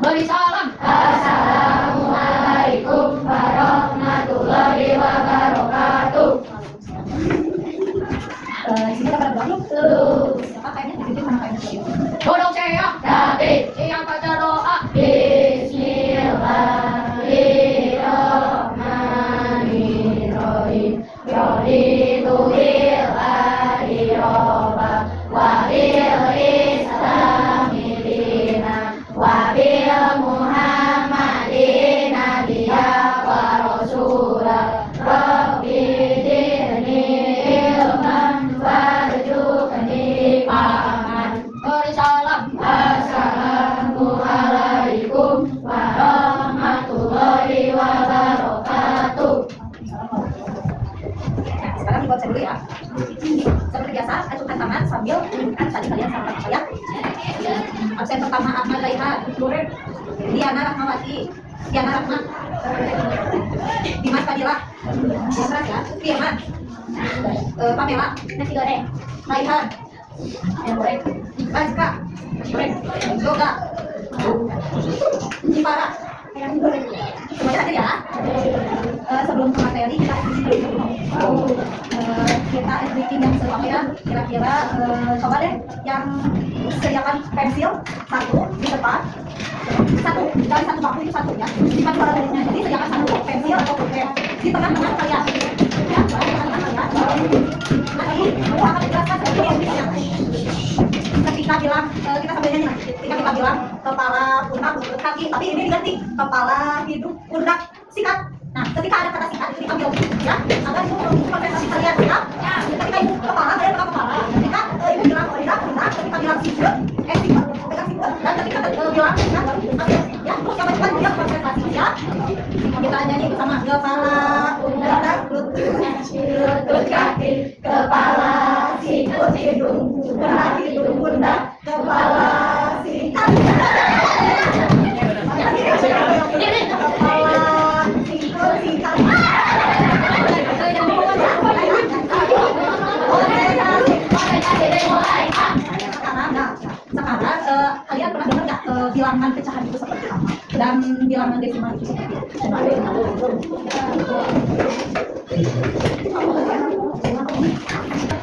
Beri salam. Assalamualaikum warahmatullahi wabarakatuh. Kita pada belum? Siapa kayaknya dibikin sama kayaknya. Duduk saya. Tapi Yang baca doa. Bismillahirrahmanirrahim. Raditu billahi robba wa bil islami dina wa bil muhammadin nabiyya wa rasula rabbi zidni ilman warzuqni fahman. Beri salam. Assalamualaikum warahmatullahi wabarakatuh. Nah, sekarang dibuat dulu ya. Seperti biasa, acungkan tangan sambil menunjukkan tadi kalian sama saya. Absen pertama Ahmad Raihan, Diana Rahmawati, Diana Rahma, Dimas Fadilah, Dimas ya, Firman, Pamela, Nasi goreng. Raihan, Yang goreng. Rajka, Yoga, Cipara. Semuanya hadir ya. Sebelum ke materi kita kita editing yang selanjutnya kira-kira coba deh yang sediakan pensil satu di depan satu dari satu bangku itu satu ya di depan para muridnya, jadi sediakan satu pensil atau pulpen di tengah-tengah kalian ya, di tengah-tengah kalian. Nah ini aku akan menjelaskan seperti yang ketika bilang kita sambil nyanyi nanti ketika kita bilang kepala, pundak, lutut, kaki, tapi ini diganti kepala, hidung, pundak, sikat. Nah ketika ada kata sikat itu diambil ya agar itu konsentrasi kalian ya. Ketika ibu kepala kalian pegang kepala, ketika ibu bilang pundak, ketika bilang sikut pegang sikut, dan ketika bilang pundak baru ambil ya. Terus yang cepat dia konsentrasi ya. Kita nyanyi bersama kepala, pundak, lutut, kaki, kepala, sikut, hidung, pundak, kepala, sikat. Sekarang kalian pernah dengar nggak bilangan pecahan itu seperti apa dan bilangan desimal itu seperti apa?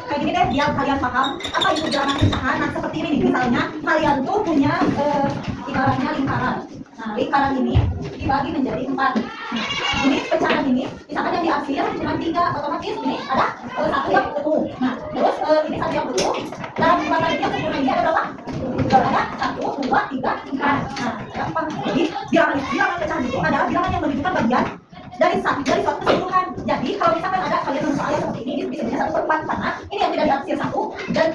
Kayak gini deh biar kalian paham apa itu bilangan pecahan. Nah seperti ini nih, misalnya kalian tuh punya ibaratnya lingkaran. Nah lingkaran ini dibagi menjadi 4. Nah, ini pecahan ini misalkan yang diakhir cuma 3, otomatis ini ada satu yang penuh. Nah terus ini satu yang penuh. Dalam lingkaran ini yang sempurna ini ada berapa? Ada 1, 2, 3, 4. Nah gampang. Jadi bilangan pecahan itu adalah bilangan yang menunjukkan bagian dari suatu keseluruhan. Jadi kalau misalkan ada kalian menulis soal seperti ini disebutnya 1/4 karena ini yang tidak diakhir 1 dan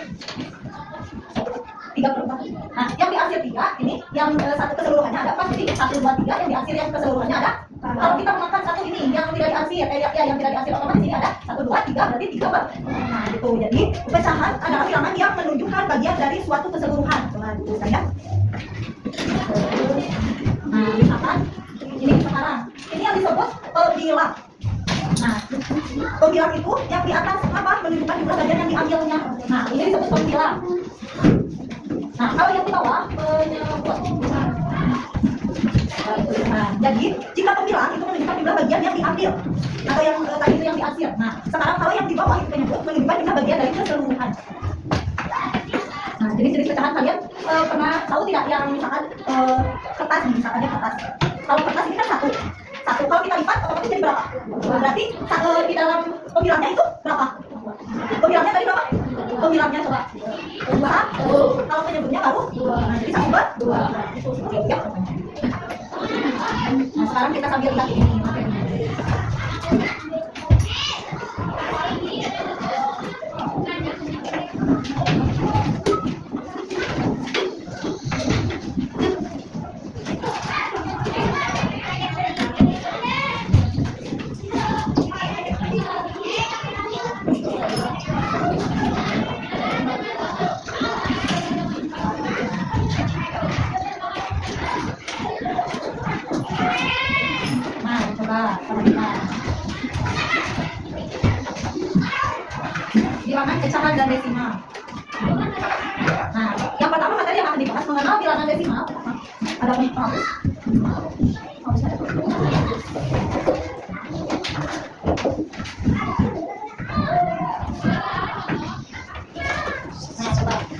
3/4. Nah, yang diakhir 3 ini yang satu keseluruhannya ada 4, jadi 1, 2, 3 yang diakhir yang keseluruhannya ada. Kalau kita memakan satu ini yang tidak diakhir, yang tidak diakhir otomatis ini ada 1, 2, 3 berarti 3. Nah, gitu. Jadi pecahan adalah bilangan yang menunjukkan bagian dari suatu keseluruhan. Coba dituliskan ya. Nah, misalkan ini sekarang ini yang disebut pembilang. Nah, pembilang itu yang di atas apa menunjukkan jumlah bagian yang diambilnya. Nah, ini disebut pembilang. Nah, kalau yang di bawah penyebut. Nah, jadi jika pembilang itu menunjukkan jumlah bagian yang diambil atau yang tadi itu yang diakhir. Nah, sekarang kalau yang di bawah itu penyebut menunjukkan jumlah bagian dari keseluruhan. Nah, jenis-jenis pecahan kalian pernah tahu tidak yang misalkan kertas nih, misalkannya kertas. Kalau kertas ini kan satu. Kalau kita lipat otomatis jadi berapa? Berarti di dalam pembilangnya itu berapa? Pembilangnya tadi berapa? Pembilangnya coba 2. Kalau penyebutnya baru 2. Nah, jadi 1/2. Oke, ya. Nah, sekarang kita sambil lihat ini. Bilangan pecahan dan desimal. Nah, yang pertama materi yang akan dibahas mengenal bilangan desimal. Ada penghapus.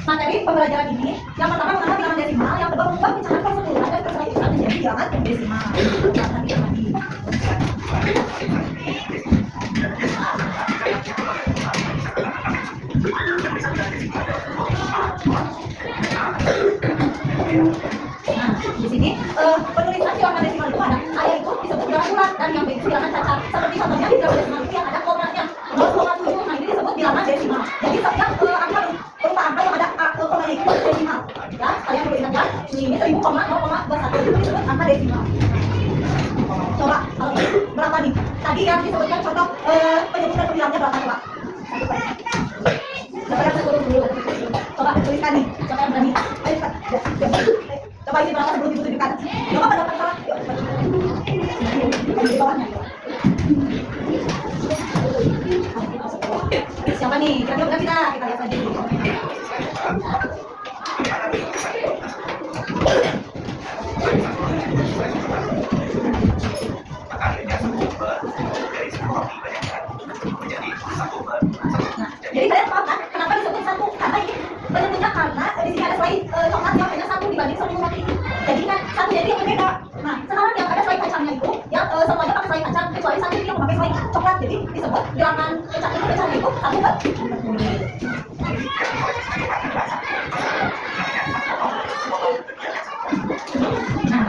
Materi pembelajaran ini yang pertama mengangkat bilangan desimal, yang kedua mengubah pecahan persepuluhan dan perseratus menjadi bilangan desimal. Nah, di sini penulisan bilangan desimal itu ada A itu disebut bilangan bulat dan yang B itu bilangan cacat. Seperti contohnya di bilangan desimal itu yang ada komanya 0,7, nah ini disebut bilangan desimal. Jadi setiap angka berupa angka yang ada koma itu desimal. Ya, kalian perlu ingat ya, ini 1000,0,21 itu disebut angka desimal. Coba kalau berapa nih? Tadi yang disebutkan contoh penyebutan pembilangnya berapa coba? Coba yang 10 dulu. Coba tuliskan nih, coba yang berani. Ayo cepat. Coba ini berapa sebelum ditunjukkan? Coba pada salah. Di bawahnya. Siapa nih? Kira-kira bukan kita lihat aja dulu. Nah, jadi kalian paham kan kenapa disebut satu? Karena ini penentunya karena di sini ada slide coklat yang hanya satu dibanding seluruh mati ini. Jadi kan satu jadi yang berbeda. Nah, sekarang yang ada slide kacangnya itu yang semuanya pakai slide kacang kecuali satu ini yang memakai slide coklat. Jadi disebut bilangan pecahnya itu satu per. Nah,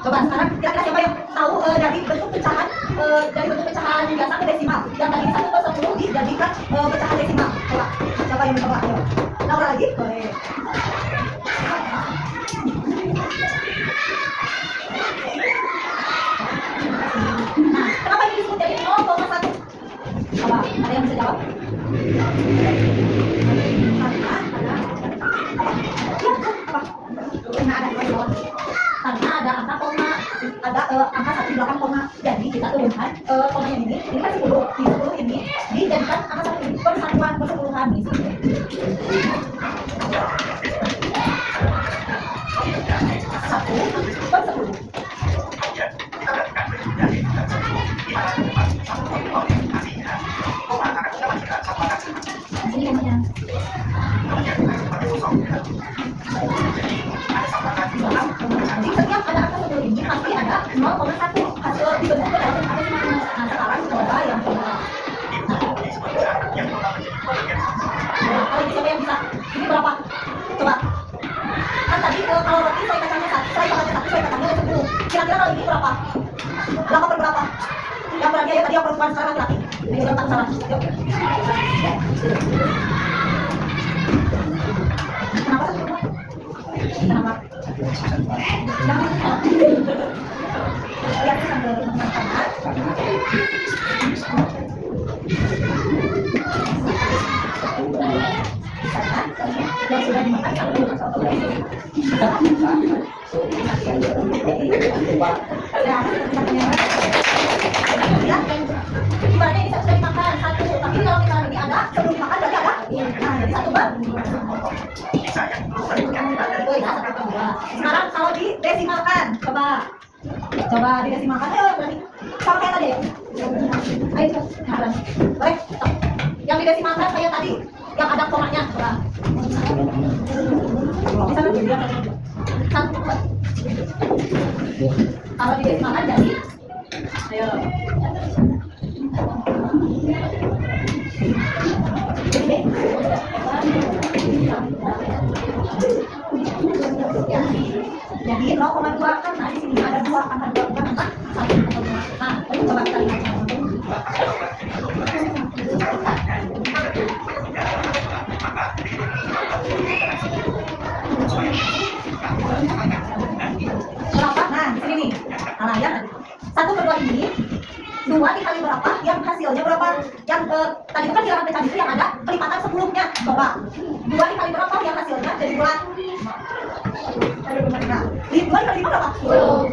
coba sekarang kira-kira siapa yang tahu dari bentuk pecahan biasa ke desimal yang tadi 1/10 dijadikan pecahan desimal. Coba siapa yang mencoba? Ayo, Laura lagi boleh. Nah, kenapa ini disebut jadi 0,1? Coba ada yang bisa jawab? Karena ada angka koma, ada angka satu di belakang koma, jadi kita turunkan komanya ini kan 10, di 10 ini dijadikan angka satu ini persatuan persepuluhan di sini. Satu per 10. Sini komanya. Jadi setiap ada angka 10 ini pasti ada 0,1 hasil dibentuk ke dalam angka 5. Nah, sekarang coba yang kedua. Kalau ini siapa yang bisa? Ini berapa? Coba. Kan tadi kalau roti saya kacangnya 1, saya kacangnya 10. Kira-kira kalau ini berapa? 8 per berapa? Yang berarti ya tadi yang perempuan sekarang laki-laki. Ayo gampang salah. Yuk. Kenapa 10? Kenapa? Lihat sambil kanan. Yang sudah dimakan satu. Ya, ibaratnya ini sudah dimakan satu, tapi kalau kita ini ada sebelum dimakan berarti ada. Nah, jadi satu bar. Sekarang kalau didesimalkan, coba didesimalkan. Ayo berarti sama kayak tadi ya. Ayo coba. Boleh. Yang didesimalkan kayak tadi, yang ada komanya. Coba. Bisa kan? Satu. Kalau didesimalkan jadi. Ayo. Jadi 0,2 kan, nah di sini ada 2, angka 2 bukan angka 1,2. Nah, coba kita lihat. Berapa? Nah, di sini nih. Nah, ya. 1/2 ini 2 dikali berapa? Yang hasilnya berapa? Yang tadi kan bilangan pecahan itu yang ada kelipatan 10-nya. Coba. 2 dikali berapa? Yang hasilnya jadi bulat. Nah, 2 kali 5 berapa? 10.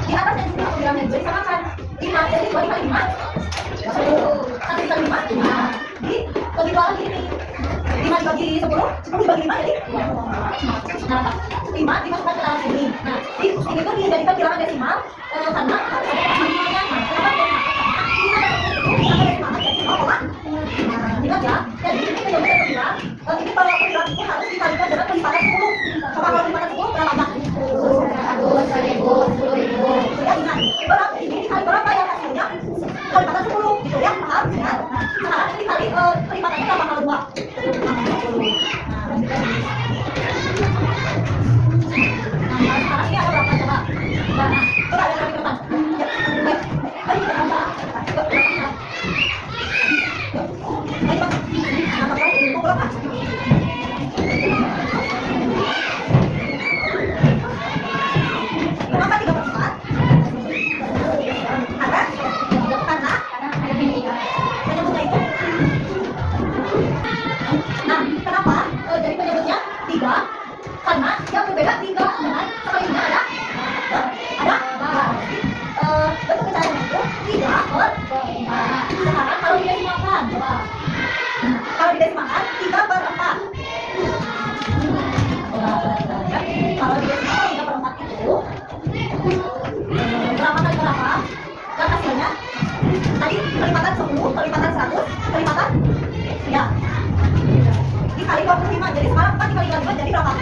Di atasnya juga aku bilangnya juga disamakan. 5, jadi 2 dikali 5 10. 1 dikali 5 5. Di bagi 2 lagi ini 5 dibagi 10, 10 dibagi 5 jadi nah, 5 dimasukkan ke dalam sini. Nah, ini tuh dijadikan bilangan desimal karena harus ada persamaan. Nah, kenapa desimal? Ingat ya, jadi ini menjadi bilang ini kalau bilang ini harus dikalikan dengan pelipatan 10. Coba kalau pelipatan 10 berapa banyak? 100, 1000, 10.000. Ya ingat, berapa ini dikali berapa yang hasilnya? Pelipatan 10 gitu ya, paham? Nah, sekarang ini dikali pelipatannya berapa kali 2? 50. Nah, sekarang ini ada berapa coba? Nah, coba ada berapa depan? Ya, baik. Ayo kita baca. Baik, Pak. Nama Pak, itu berapa? Kenapa 3/4? Ada? Karena penyebutnya itu. Nah, kenapa jadi penyebutnya 3? Karena yang berbeda 3 dengan sekalinya ada? Bentuk pecahannya itu 3/5. Sekarang kalau didesimalkan, coba. Kalau didesimalkan 3/4. Kalau didesimalkan 3/4 itu berapa kali berapa? Dan hasilnya tadi pelipatan 10, pelipatan 100, pelipatan ya dikali 25. Jadi sekarang 4 dikali 25 jadi berapa?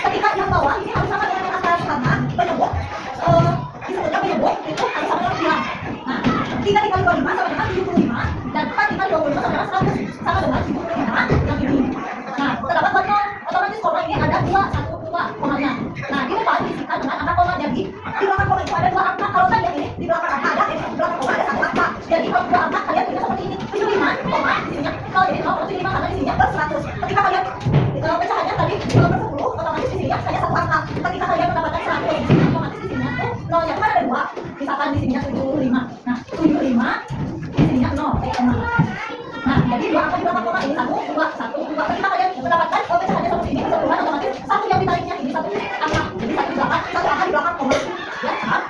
Ketika yang bawah ini harus sama dengan yang atas karena penyebut disebutnya penyebut itu harus sama dengan bilang. Nah, 3 dikali 25 sama dengan 75 dan 4 dikali 25 sama dengan 100 sama dengan 75 yang ini. Nah, terdapat koma, otomatis koma ini ada 2, 1, 2 komanya. Nah, di depan diisikan dengan angka koma. Jadi di belakang koma itu ada 2 angka. Kalau tadi yang ini di belakang angka ada, di belakang koma ada 1 angka. Jadi kalau 2 angka kalian tulisnya seperti ini, 75 koma di sininya. Kalau jadi 0,75 karena di sininya +100. Ketika kalian pecahannya tadi 10, otomatis di sininya hanya 1 angka. Ketika kalian mendapatkan 100, otomatis di sininya tuh 0-nya kan ada 2. Misalkan di sininya 75. Nah, 75 di sininya 0 kayak koma. Nah, jadi 2 angka di belakang koma ini 1, 2, 1, 2. Ketika kalian mendapatkan pecahannya seperti ini, keseluruhan otomatis 1 yang ditariknya ini 1 angka. Jadi 1 angka di belakang koma. Ya, kan?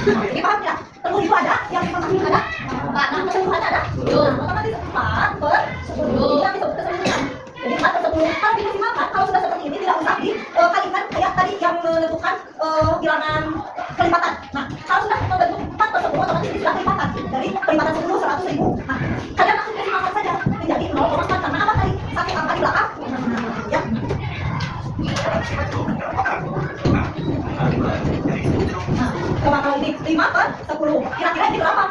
Ini paham ya? Telur itu ada, yang dimaksud ada 4. Nah, keseluruhannya ada 10. Otomatis 4/10. Yang disebut keseluruhan. Jadi 4/10. Kalau didesimalkan, kalau sudah seperti ini tidak usah dikalikan kayak tadi yang menentukan bilangan kelipatan. Nah, kalau sudah membentuk 4/10 otomatis ini sudah kelipatan. Dari kelipatan 10, 100 ribu. Nah, kalian langsung desimalkan saja menjadi 0,4 karena apa tadi? 1 angka di belakang. Ya. Nah, coba kalau ini 5/10. Kira-kira ini berapa?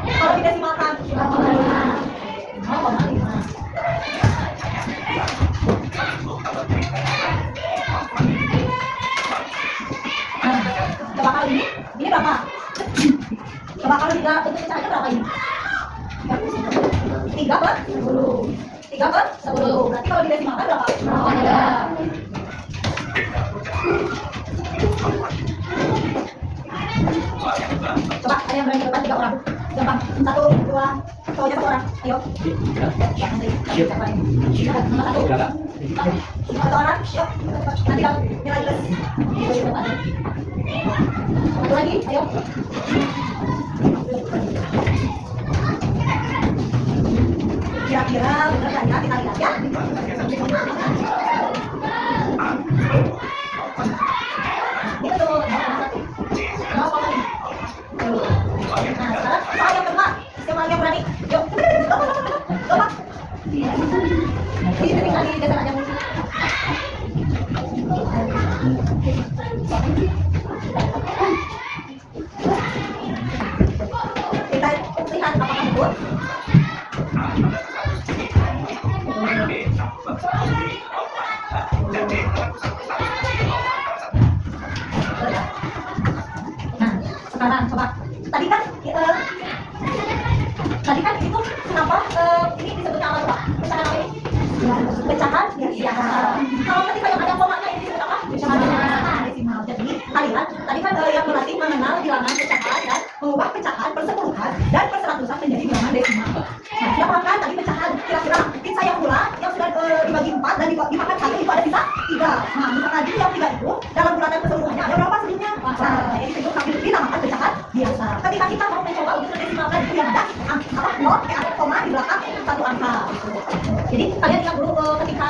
Kalau didesimalkan 0,5. Nah, coba kalau ini berapa? Coba kalau tidak bentuk pecahannya berapa ini? 3/10. 3/10. Berarti kalau didesimalkan berapa? 0. Coba ada yang berani depan 3 orang. Gampang. 1, 2, cowoknya 1 orang. Ayo. Ya, nanti. Nomor 1. 1 orang. Yuk. Nanti kalau nilai plus. Satu lagi. Ayo. Kira-kira benar nggak ya? Kita lihat ya. Ini tuh 0,1. 0,5. Nah, sekarang soal yang kedua. Siapa yang berani? Yuk. Coba. Ini tinggal di dasar aja mungkin. Kita lihat apakah betul. Nah, sekarang coba. Tadi kan itu kenapa ini disebutnya apa coba? Pecahan apa ini? Pecahan ya. Kalau ketika yang ada komanya ini disebut apa? Pecahan desimal. Jadi kalian tadi kan yang berarti mengenal bilangan pecahan dan mengubah pecahan persepuluhan dan perseratusan menjadi bilangan desimal. Nah, sudah paham kan tadi pecahan kira-kira pizza yang pula yang sudah dibagi 4 dan dimakan 1 itu ada sisa 3. Ya, nah misalkan ini yang 3 itu dalam bulatan keseluruhannya ada berapa sebelumnya? Nah, jadi sebelum kami dinamakan pecahan biasa. Ketika kita mau mencoba untuk mendesimalkan itu yang ada apa 0 pakai angka koma di belakang satu angka. Jadi kalian ingat dulu ketika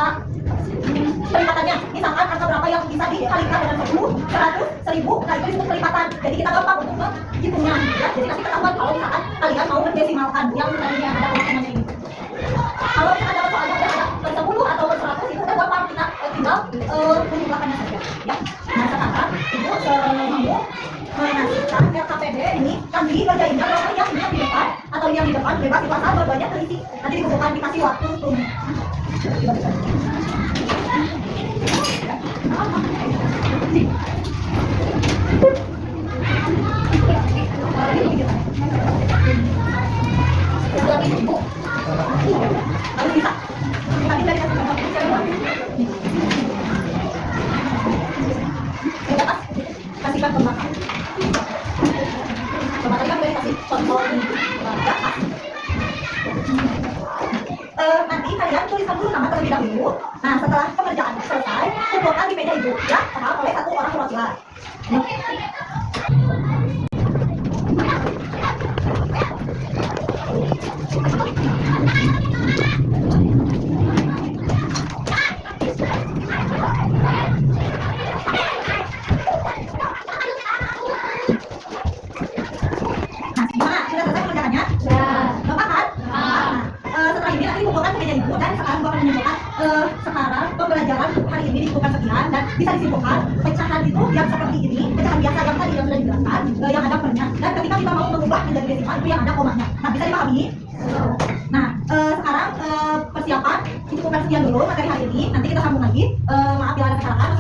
pelipatannya, misalkan angka berapa yang bisa dikalikan dengan 10, 100, 1000, nah itu disebut pelipatan. Jadi kita gampang untuk menghitungnya. Ya. Jadi nanti ketahuan kalau misalkan kalian mau mendesimalkan yang tadinya ada komanya ini. Kalau misalkan dapat soalnya udah ada per 10 atau per 100 itu udah gampang, kita tinggal menjumlahkannya saja. Ya. Nah sekarang ibu mau mengasihkan RKPD ini kami ngerjainnya kalau yang di depan atau yang di depan bebas itu asal berbanyak terisi. Nanti dibutuhkan dikasih waktu tuh. Harus bisa. Tadi dari kasihkan ke belakang. Coba tadi kan boleh kasih contoh ini. Nanti kalian tuliskan dulu nama terlebih dahulu. Nah setelah pekerjaan selesai, kumpulkan di meja ibu ya, sama oleh satu orang perwakilan. Sekarang pembelajaran hari ini ditentukan sekian dan bisa disimpulkan pecahan itu yang seperti ini, pecahan biasa yang tadi yang sudah dijelaskan, yang ada pernya, dan ketika kita mau mengubah menjadi desimal itu yang ada komanya. Nah bisa dipahami? Nah sekarang persiapan ditentukan sekian dulu materi hari ini, nanti kita sambung lagi. Maaf bila ada kesalahan.